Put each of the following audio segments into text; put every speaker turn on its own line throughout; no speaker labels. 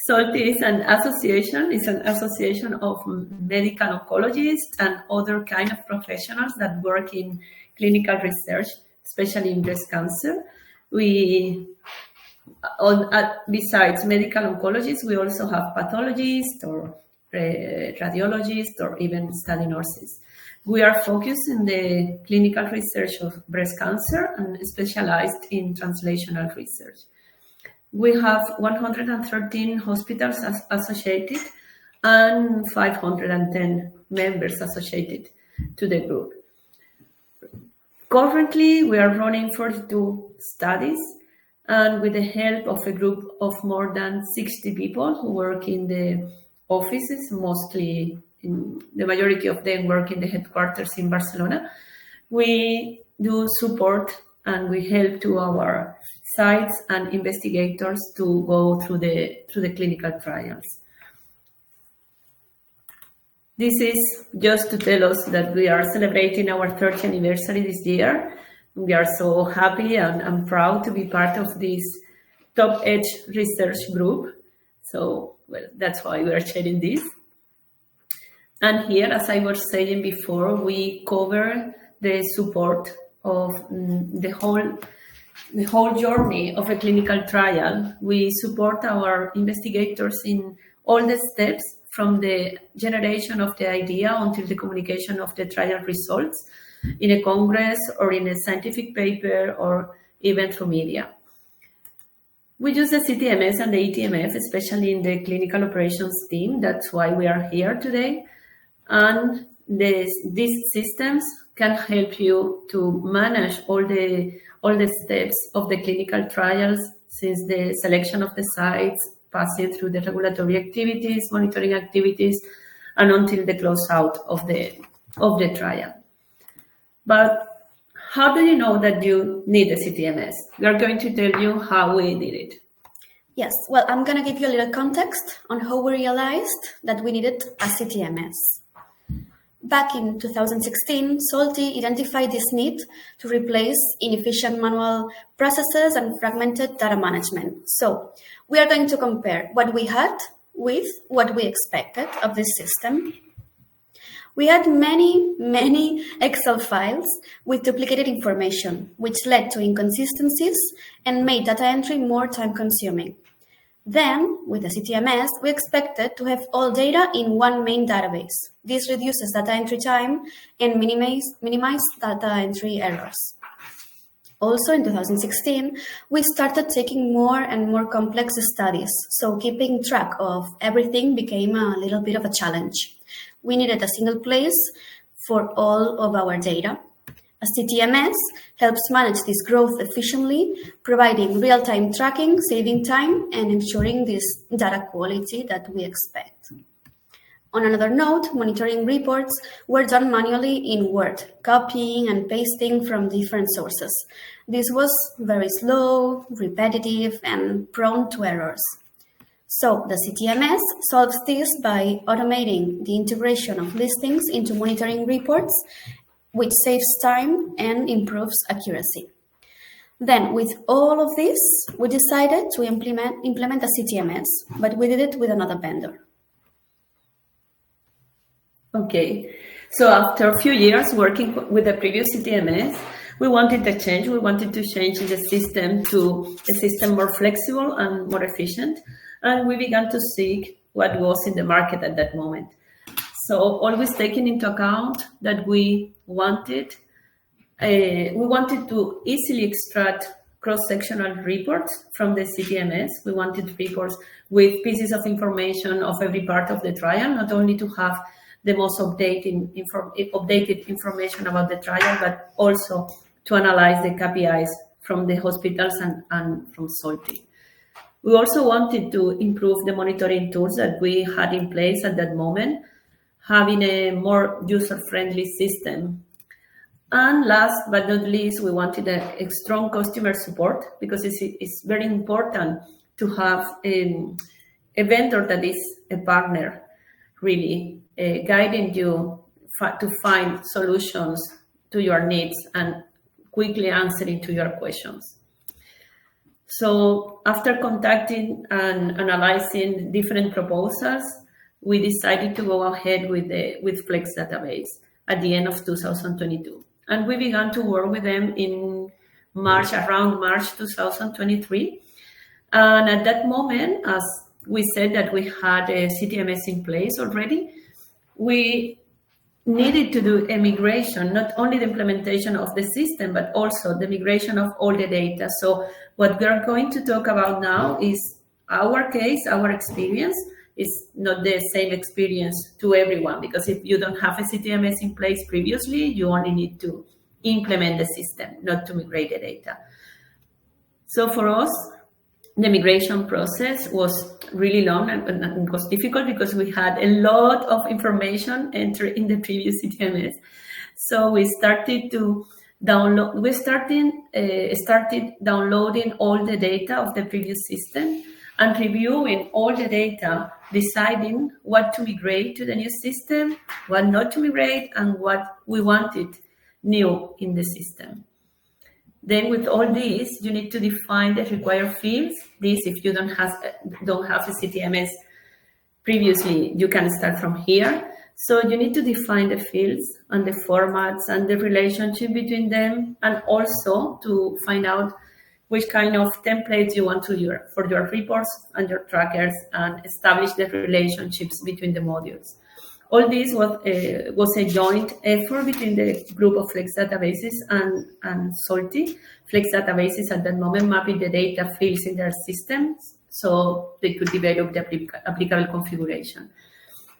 SOLTI is an association of medical oncologists and other kind of professionals that work in clinical research, especially in breast cancer. Besides medical oncologists, we also have pathologists or radiologists or even study nurses. We are focused in the clinical research of breast cancer and specialized in translational research. We have 113 hospitals associated and 510 members associated to the group. Currently, we are running 42 studies, and with the help of a group of more than 60 people who work in the offices, mostly the majority of them work in the headquarters in Barcelona, we do support and we help to our sites and investigators to go through the clinical trials. This is just to tell us that we are celebrating our 30th anniversary this year. We are so happy and proud to be part of this top-edge research group. So, well, that's why we are sharing this. And here, as I was saying before, we cover the support of the whole journey of a clinical trial. We support our investigators in all the steps from the generation of the idea until the communication of the trial results in a congress or in a scientific paper or even through media. We use the CTMS and the eTMF, especially in the clinical operations team. That's why we are here today. And these systems can help you to manage all the steps of the clinical trials, since the selection of the sites, passing through the regulatory activities, monitoring activities, and until the closeout of the trial. But how do you know that you need a CTMS? We are going to tell you how we did it.
Yes, well, I'm going to give you a little context on how we realized that we needed a CTMS. Back in 2016, SOLTI identified this need to replace inefficient manual processes and fragmented data management. So we are going to compare what we had with what we expected of this system. We had many Excel files with duplicated information, which led to inconsistencies and made data entry more time-consuming. Then, with the CTMS, we expected to have all data in one main database. This reduces data entry time and minimize data entry errors. Also, in 2016, we started taking more and more complex studies, so keeping track of everything became a little bit of a challenge. We needed a single place for all of our data. A CTMS helps manage this growth efficiently, providing real-time tracking, saving time, and ensuring this data quality that we expect. On another note, monitoring reports were done manually in Word, copying and pasting from different sources. This was very slow, repetitive, and prone to errors. So the CTMS solves this by automating the integration of listings into monitoring reports, which saves time and improves accuracy. Then, with all of this, we decided to implement a CTMS, but we did it with another vendor.
Okay, so after a few years working with the previous CTMS, we wanted a change. We wanted to change the system to a system more flexible and more efficient. And we began to seek what was in the market at that moment. So always taking into account that we wanted to easily extract cross-sectional reports from the CTMS. We wanted reports with pieces of information of every part of the trial, not only to have the most updated information about the trial, but also to analyze the KPIs from the hospitals and from SOLTI. We also wanted to improve the monitoring tools that we had in place at that moment, having a more user-friendly system. And last but not least, we wanted a strong customer support, because it's very important to have a vendor that is a partner, really guiding you to find solutions to your needs and quickly answering to your questions. So after contacting and analyzing different proposals, we decided to go ahead with Flex Database at the end of 2022. And we began to work with them in around March 2023. And at that moment, as we said that we had a CTMS in place already, we needed to do a migration, not only the implementation of the system, but also the migration of all the data. So what we're going to talk about now is our case, our experience. Is not the same experience to everyone, because if you don't have a CTMS in place previously, you only need to implement the system, not to migrate the data. So for us, the migration process was really long and was difficult because we had a lot of information entered in the previous CTMS. So we started to download. We started downloading all the data of the previous system and reviewing all the data, deciding what to migrate to the new system, what not to migrate, and what we wanted new in the system. Then with all this, you need to define the required fields. This, if you don't have a CTMS previously, you can start from here. So you need to define the fields and the formats and the relationship between them, and also to find out which kind of templates you want to use for your reports and your trackers, and establish the relationships between the modules. All this was a joint effort between the group of Flex Databases and SOLTI. Flex Databases at that moment mapping the data fields in their systems so they could develop the applicable configuration.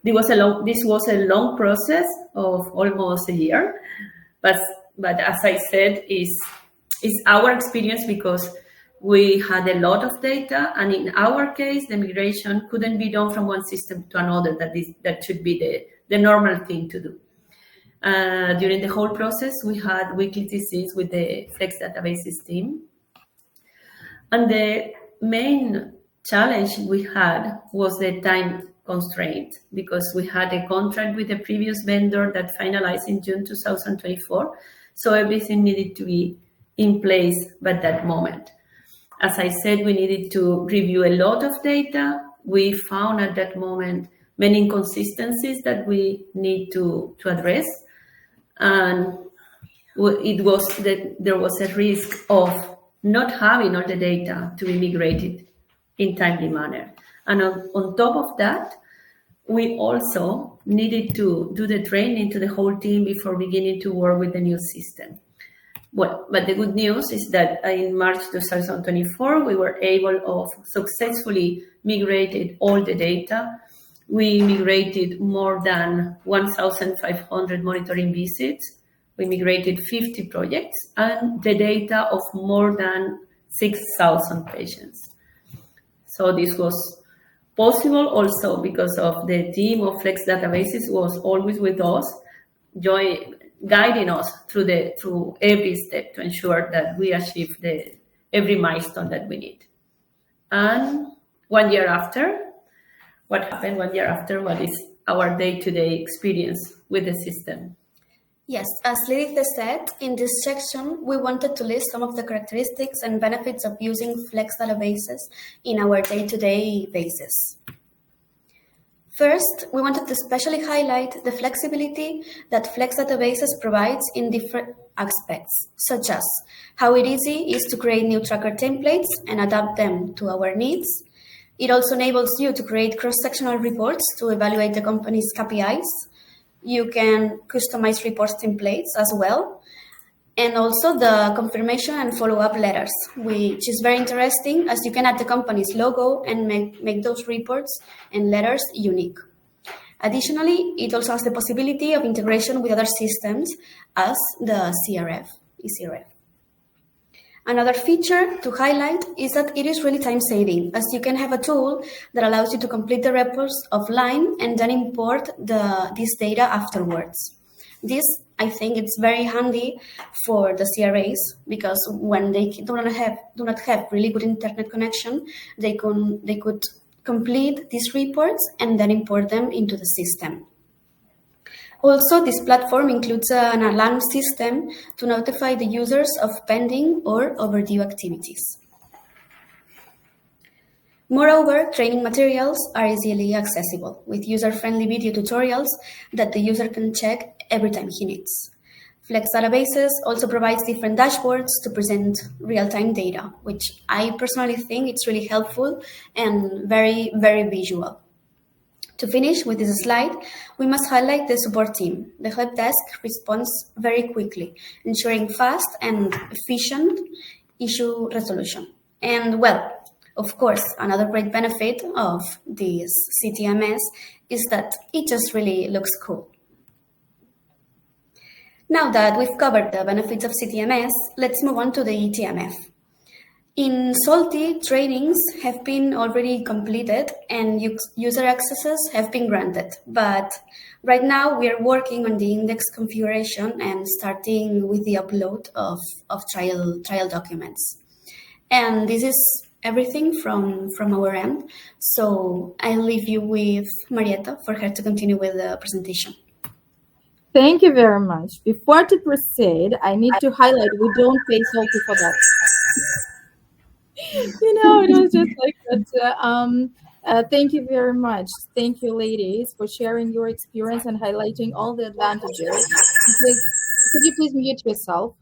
This was a long process of almost a year, but as I said, is our experience, because we had a lot of data, and in our case, the migration couldn't be done from one system to another. That should be the normal thing to do. During the whole process, we had weekly TCs with the Flex Databases team. And the main challenge we had was the time constraint, because we had a contract with the previous vendor that finalized in June 2024. So everything needed to be in place by that moment. As I said, we needed to review a lot of data. We found at that moment many inconsistencies that we need to address. And there was a risk of not having all the data to be migrated in timely manner. And on top of that, we also needed to do the training to the whole team before beginning to work with the new system. Well, but the good news is that in March 2024, we were able to successfully migrated all the data. We migrated more than 1,500 monitoring visits. We migrated 50 projects and the data of more than 6,000 patients. So this was possible also because of the team of Flex Databases was always with us, guiding us through every step to ensure that we achieve every milestone that we need. And 1 year after, what happened 1 year after? What is our day-to-day experience with the system?
Yes, as Lídice said, in this section, we wanted to list some of the characteristics and benefits of using Flex Databases in our day-to-day basis. First, we wanted to especially highlight the flexibility that Flex Databases provides in different aspects, such as how easy it is to create new tracker templates and adapt them to our needs. It also enables you to create cross-sectional reports to evaluate the company's KPIs. You can customize report templates as well. And also the confirmation and follow-up letters, which is very interesting as you can add the company's logo and make those reports and letters unique. Additionally, it also has the possibility of integration with other systems as the eCRF. Another feature to highlight is that it is really time-saving, as you can have a tool that allows you to complete the reports offline and then import this data afterwards. This, I think, it's very handy for the CRAs, because when they do not have really good internet connection, they could complete these reports and then import them into the system. Also, this platform includes an alarm system to notify the users of pending or overdue activities. Moreover, training materials are easily accessible with user-friendly video tutorials that the user can check every time he needs. Flex Databases also provides different dashboards to present real-time data, which I personally think it's really helpful and very, very visual. To finish with this slide, we must highlight the support team. The help desk responds very quickly, ensuring fast and efficient issue resolution. And well, of course, another great benefit of this CTMS is that it just really looks cool. Now that we've covered the benefits of CTMS, let's move on to the eTMF. In SOLTI, trainings have been already completed and user accesses have been granted. But right now we are working on the index configuration and starting with the upload of trial documents. And this is everything from our end. So I'll leave you with Marietta for her to continue with the presentation.
Thank you very much. Before to proceed, I need to highlight we don't pay SOLTI for that. It was just like that. Thank you very much. Thank you, ladies, for sharing your experience and highlighting all the advantages. Could you please mute yourself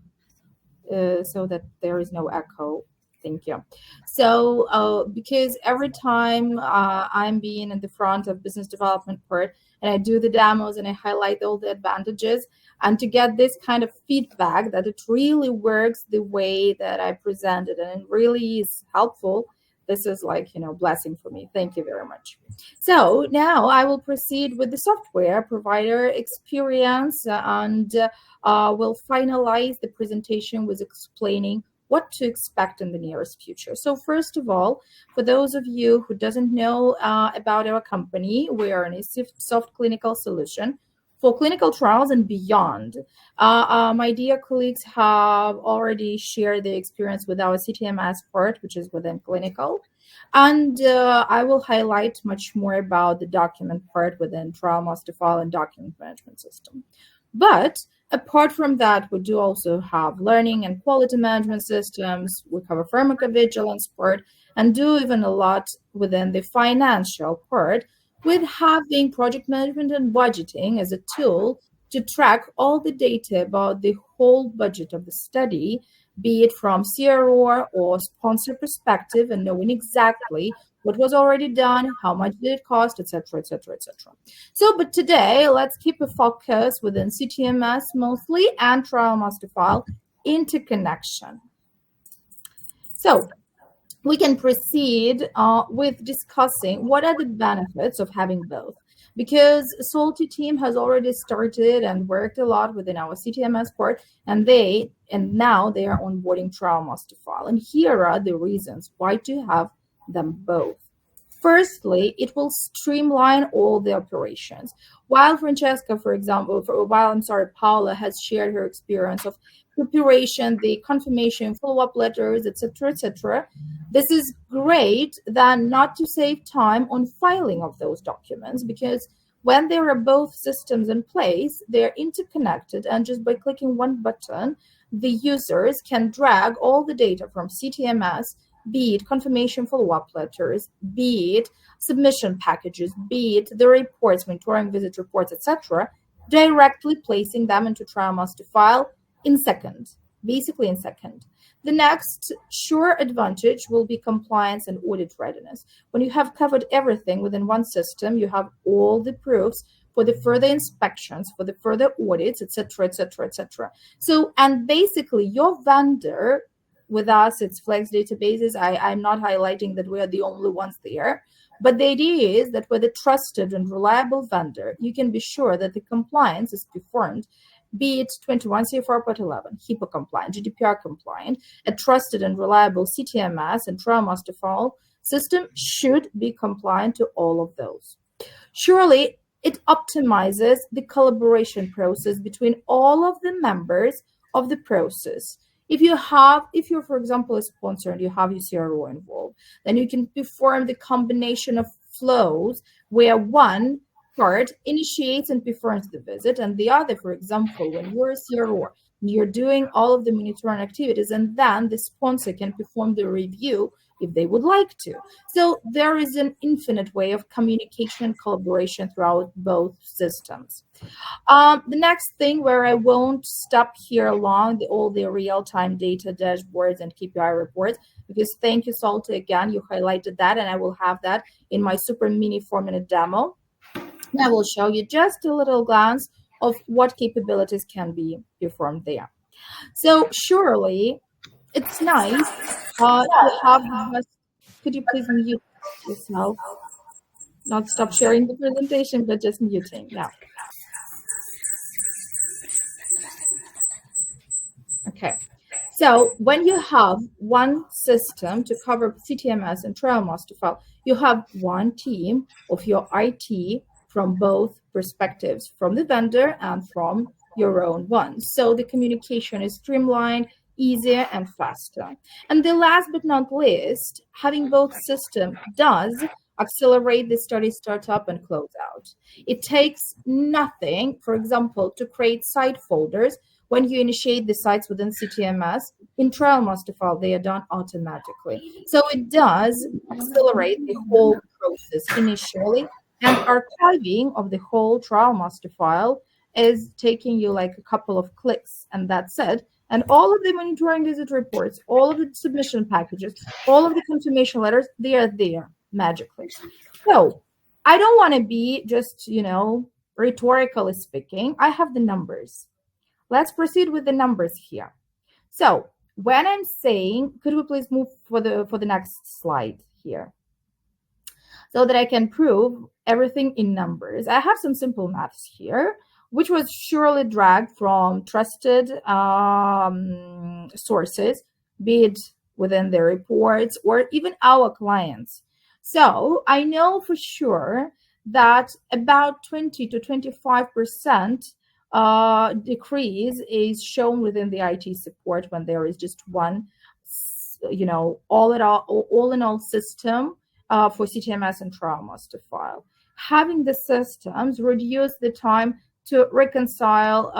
so that there is no echo? Thank you. So because every time I'm being in the front of business development part and I do the demos and I highlight all the advantages, and to get this kind of feedback that it really works the way that I presented and it really is helpful, this is like, blessing for me. Thank you very much. So now I will proceed with the software provider experience and we'll finalize the presentation with explaining what to expect in the nearest future. So first of all, for those of you who doesn't know about our company, we are an soft clinical solution for clinical trials and beyond. My dear colleagues have already shared their experience with our CTMS part, which is within clinical. And I will highlight much more about the document part within trial master file and document management system. But apart from that, we do also have learning and quality management systems. We cover pharmacovigilance part and do even a lot within the financial part, with having project management and budgeting as a tool to track all the data about the whole budget of the study, be it from CRO or sponsor perspective, and knowing exactly what was already done, how much did it cost, etc., etc., etc. So, but today, let's keep a focus within CTMS mostly and trial master file interconnection. So, we can proceed with discussing what are the benefits of having both. Because SOLTI team has already started and worked a lot within our CTMS part, and now they are onboarding trial master file. And here are the reasons why to have them both. Firstly, it will streamline all the operations. While Francesca, for example, Paula has shared her experience of preparation, the confirmation, follow-up letters, etc., etc. This is great, then not to save time on filing of those documents, because when there are both systems in place, they're interconnected, and just by clicking one button, the users can drag all the data from CTMS, be it confirmation follow-up letters, be it submission packages, be it the reports, mentoring visit reports, etc., directly placing them into trial master file in seconds, basically in seconds. The next sure advantage will be compliance and audit readiness. When you have covered everything within one system, you have all the proofs for the further inspections, for the further audits, etc., etc., etc. So, and basically your vendor, with us, it's Flex Databases. I'm not highlighting that we are the only ones there, but the idea is that with a trusted and reliable vendor, you can be sure that the compliance is performed, be it 21 CFR Part 11, HIPAA compliant, GDPR compliant, a trusted and reliable CTMS and trial master file system should be compliant to all of those. Surely, it optimizes the collaboration process between all of the members of the process. If you're, for example, a sponsor and you have your CRO involved, then you can perform the combination of flows where one part initiates and performs the visit, and the other, for example, when you're a CRO, you're doing all of the monitoring activities, and then the sponsor can perform the review if they would like to. So there is an infinite way of communication and collaboration throughout both systems. The next thing, where I won't stop here along all the real-time data dashboards and KPI reports, because thank you, SOLTI, again, you highlighted that, and I will have that in my super mini 4-minute demo. And I will show you just a little glance of what capabilities can be performed there. So surely it's nice to have just, could you please mute yourself? Not stop sharing the presentation, but just muting now. Okay, so when you have one system to cover CTMS and trial master file, you have one team of your IT from both perspectives, from the vendor and from your own one. So the communication is streamlined, easier, and faster. And the last but not least, having both systems does accelerate the study startup and closeout. It takes nothing, for example, to create site folders. When you initiate the sites within CTMS, in trial master file, they are done automatically. So it does accelerate the whole process initially, and archiving of the whole trial master file is taking you like a couple of clicks, and that's it. And all of the monitoring visit reports, all of the submission packages, all of the confirmation letters, they are there magically. So I don't want to be just, rhetorically speaking. I have the numbers. Let's proceed with the numbers here. So when I'm saying, could we please move for the next slide here, so that I can prove everything in numbers. I have some simple maths here, which was surely dragged from trusted sources, be it within their reports or even our clients. So I know for sure that about 20 to 25% decrease is shown within the IT support when there is just one, all in all system for CTMS and trial master file. Having the systems reduce the time to reconcile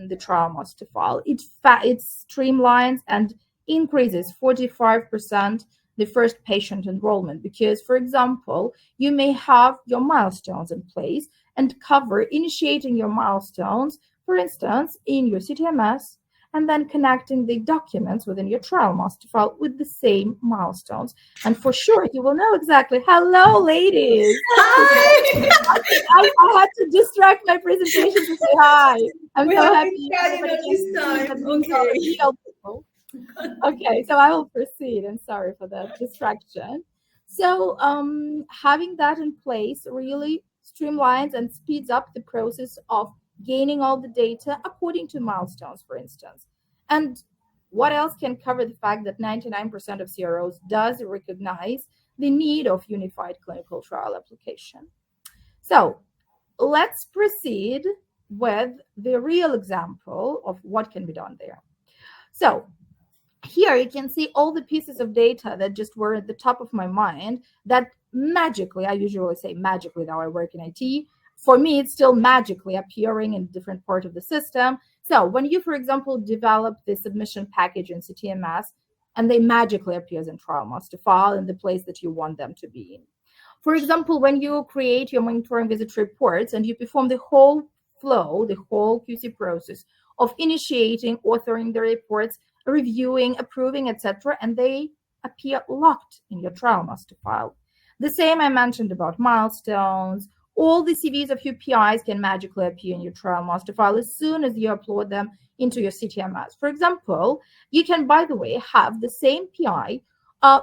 the trial master file. It streamlines and increases 45% the first patient enrollment, because, for example, you may have your milestones in place and cover initiating your milestones, for instance, in your CTMS, and then connecting the documents within your trial master file with the same milestones. And for sure, you will know exactly. Hello, ladies.
Hi.
I had to distract my presentation to say hi. I'm so happy.
This time. Okay.
Okay, so I will proceed. I'm sorry for that distraction. So having that in place really streamlines and speeds up the process of gaining all the data according to milestones, for instance. And what else can cover the fact that 99% of CROs does recognize the need of unified clinical trial application? So let's proceed with the real example of what can be done there. So here you can see all the pieces of data that just were at the top of my mind that magically, I usually say magically now I work in IT. For me, it's still magically appearing in a different part of the system. So when you, for example, develop the submission package in CTMS, and they magically appears in trial master file in the place that you want them to be in. For example, when you create your monitoring visit reports and you perform the whole flow, the whole QC process of initiating, authoring the reports, reviewing, approving, etc., and they appear locked in your trial master file. The same I mentioned about milestones. All the CVs of your PIs can magically appear in your trial master file as soon as you upload them into your CTMS. For example, you can, by the way, have the same PI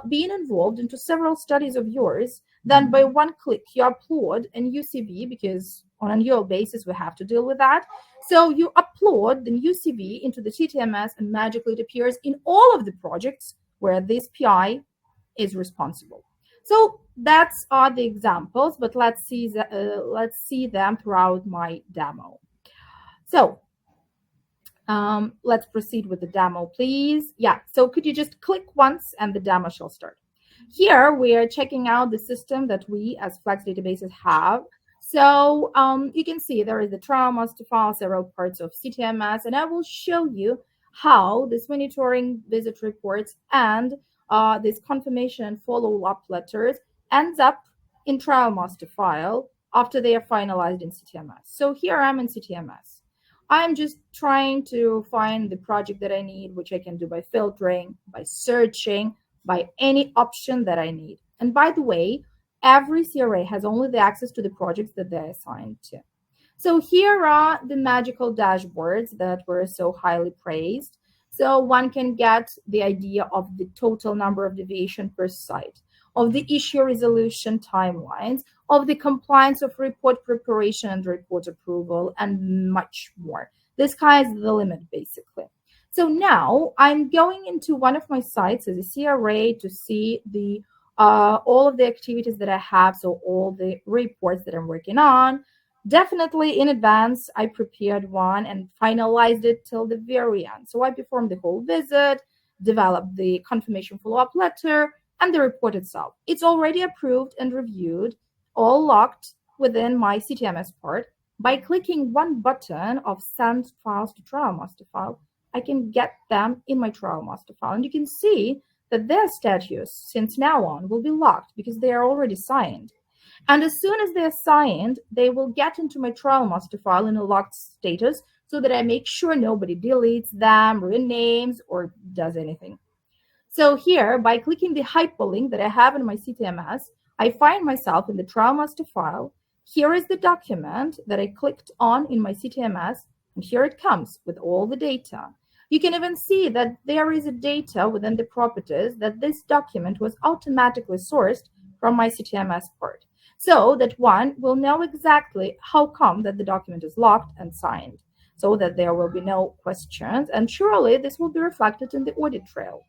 being involved into several studies of yours. Then by one click, you upload a new CV, because on an annual basis, we have to deal with that. So you upload the new CV into the CTMS, and magically it appears in all of the projects where this PI is responsible. So that's are the examples, but let's see them throughout my demo. So let's proceed with the demo, please. Yeah, so could you just click once and the demo shall start. Here we are checking out the system that we as Flex Databases have. So you can see there is the trial master file, several parts of CTMS, and I will show you how this monitoring visit reports and this confirmation and follow-up letters ends up in trial master file after they are finalized in CTMS. So here I'm in CTMS. I'm just trying to find the project that I need, which I can do by filtering, by searching, by any option that I need. And by the way, every CRA has only the access to the projects that they're assigned to. So here are the magical dashboards that were so highly praised. So one can get the idea of the total number of deviation per site, of the issue resolution timelines, of the compliance of report preparation and report approval, and much more. The sky is the limit, basically. So now I'm going into one of my sites as a CRA to see the all of the activities that I have, so all the reports that I'm working on. Definitely in advance, I prepared one and finalized it till the very end. So I performed the whole visit, developed the confirmation follow-up letter, and the report itself. It's already approved and reviewed, all locked within my CTMS part. By clicking one button of Send Files to Trial Master File, I can get them in my Trial Master File. And you can see that their status, since now on, will be locked because they are already signed. And as soon as they're signed, they will get into my Trial Master File in a locked status so that I make sure nobody deletes them, renames, or does anything. So here, by clicking the hyperlink that I have in my CTMS, I find myself in the Trial Master File. Here is the document that I clicked on in my CTMS, and here it comes with all the data. You can even see that there is a data within the properties that this document was automatically sourced from my CTMS part, so that one will know exactly how come that the document is locked and signed, so that there will be no questions, and surely this will be reflected in the audit trail.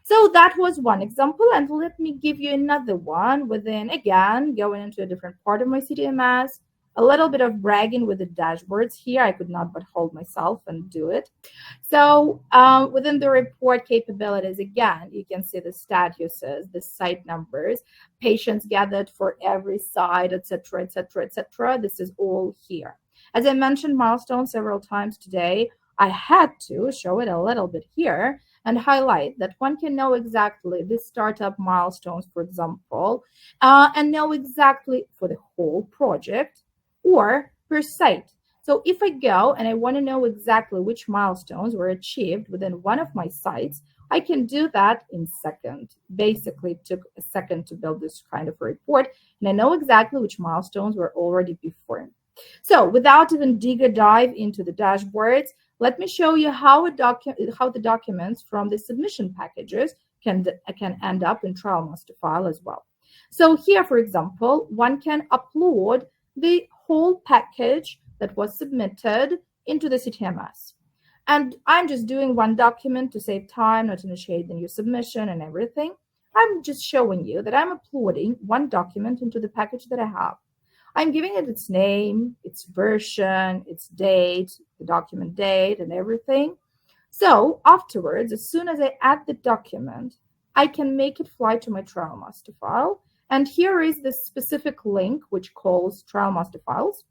So that was one example, and let me give you another one within, again, going into a different part of my CTMS, a little bit of bragging with the dashboards here. I could not but hold myself and do it. So within the report capabilities, again, you can see the statuses, the site numbers, patients gathered for every site, etc., etc., etc. This is all here. As I mentioned milestones several times today, I had to show it a little bit here and highlight that one can know exactly the startup milestones, for example, and know exactly for the whole project or per site. So if I go and I want to know exactly which milestones were achieved within one of my sites, I can do that in seconds. Basically, it took a second to build this kind of report, and I know exactly which milestones were already performed. So without even dive into the dashboards, let me show you how the documents from the submission packages can end up in Trial Master File as well. So here, for example, one can upload the whole package that was submitted into the CTMS. And I'm just doing one document to save time, not initiate the new submission and everything. I'm just showing you that I'm uploading one document into the package that I have. I'm giving it its name, its version, its date, the document date, and everything. So afterwards, as soon as I add the document, I can make it fly to my Trial Master File. And here is the specific link which calls Trial Master Files.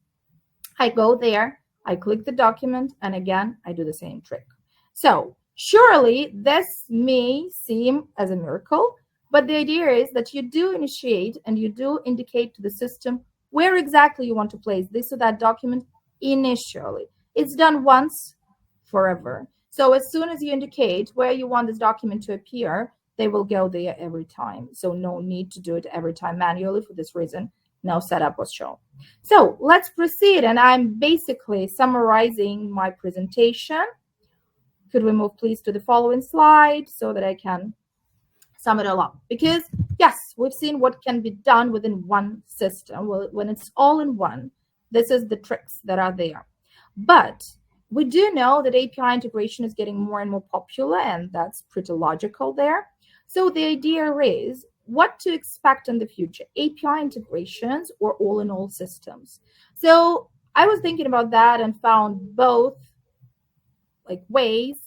I go there, I click the document, and again, I do the same trick. So surely this may seem as a miracle, but the idea is that you do initiate and you do indicate to the system where exactly you want to place this or that document initially. It's done once, forever. So as soon as you indicate where you want this document to appear, they will go there every time. So no need to do it every time manually. For this reason, no setup was shown. So let's proceed. And I'm basically summarizing my presentation. Could we move please to the following slide so that I can sum it all up? Because yes, we've seen what can be done within one system. Well, when it's all in one, this is the tricks that are there. But we do know that API integration is getting more and more popular, and that's pretty logical there. So the idea is what to expect in the future, API integrations or all-in-all systems. So I was thinking about that and found both ways.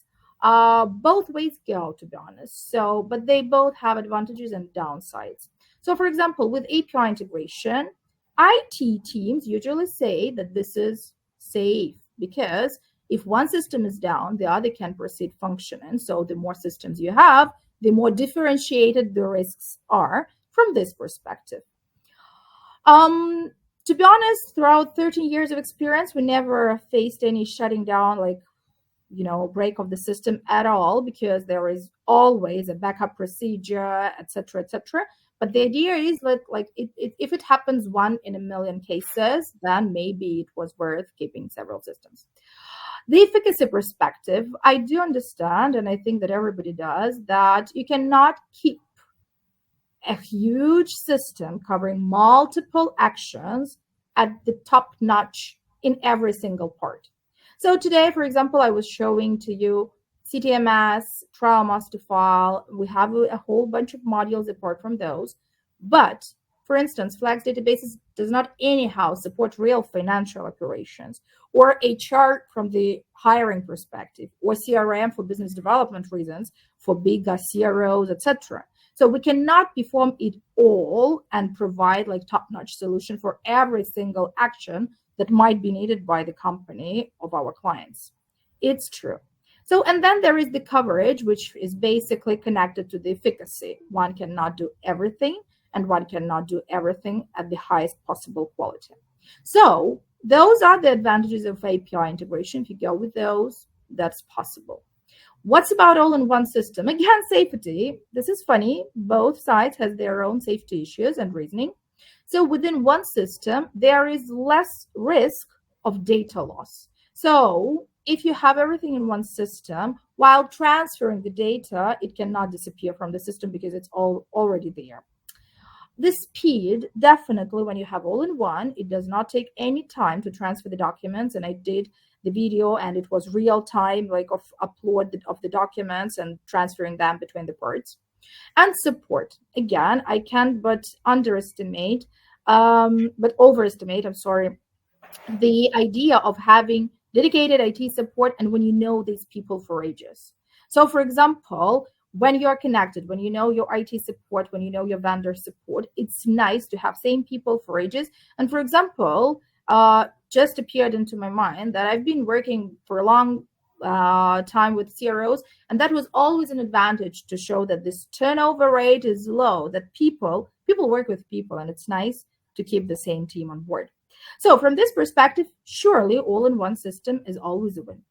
Both ways go, to be honest. So, but they both have advantages and downsides. So for example, with API integration, IT teams usually say that this is safe because if one system is down, the other can proceed functioning. So the more systems you have, the more differentiated the risks are from this perspective. To be honest, throughout 13 years of experience, we never faced any shutting down, like, break of the system at all, because there is always a backup procedure, etc., etc. But the idea is that, like, if it happens 1 in a million cases, then maybe it was worth keeping several systems. The efficacy perspective, I do understand, and I think that everybody does, that you cannot keep a huge system covering multiple actions at the top notch in every single part. So today, for example, I was showing to you CTMS, trial master file. We have a whole bunch of modules apart from those. But for instance, Flex Databases does not anyhow support real financial operations, or HR from the hiring perspective, or CRM for business development reasons for big CROs, etc. So we cannot perform it all and provide like top-notch solution for every single action that might be needed by the company of our clients. It's true. So, and then there is the coverage, which is basically connected to the efficacy. One cannot do everything, and one cannot do everything at the highest possible quality. So those are the advantages of API integration. If you go with those, that's possible. What's about all-in-one system? Again, safety. This is funny. Both sides have their own safety issues and reasoning. So within one system, there is less risk of data loss. So if you have everything in one system, while transferring the data, it cannot disappear from the system because it's all already there. The speed, definitely, when you have all-in-one, it does not take any time to transfer the documents. And I did the video, and it was real time, like of upload of the documents and transferring them between the parts. And support, again, I can't but overestimate, I'm sorry, the idea of having dedicated IT support, and when you know these people for ages. So for example, when you're connected, when you know your IT support, when you know your vendor support, it's nice to have same people for ages. And for example, just appeared into my mind that I've been working for a long time with CROs, and that was always an advantage to show that this turnover rate is low, that people work with people, and it's nice to keep the same team on board. So from this perspective, surely all-in-one system is always a win.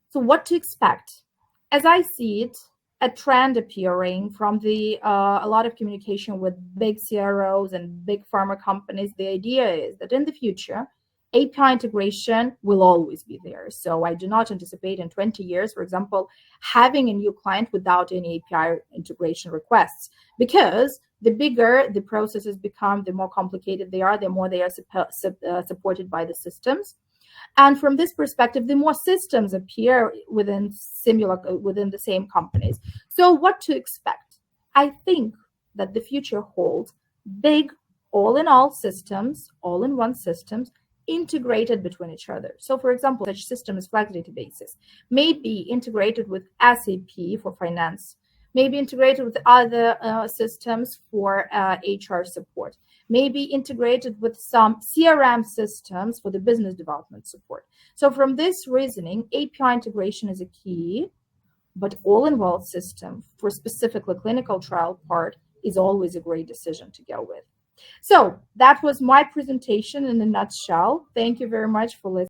So what to expect? As I see it, a trend appearing from the a lot of communication with big CROs and big pharma companies. The idea is that in the future, API integration will always be there. So I do not anticipate in 20 years, for example, having a new client without any API integration requests, because the bigger the processes become, the more complicated they are, the more they are supported by the systems. And from this perspective, the more systems appear within the same companies. So what to expect? I think that the future holds big all-in-all systems, all-in-one systems, integrated between each other. So for example, such system as Flex Databases may be integrated with SAP for finance, may be integrated with other systems for HR support, may be integrated with some CRM systems for the business development support. So from this reasoning, API integration is a key, but all-in-one system for specifically clinical trial part is always a great decision to go with. So that was my presentation in a nutshell. Thank you very much for listening.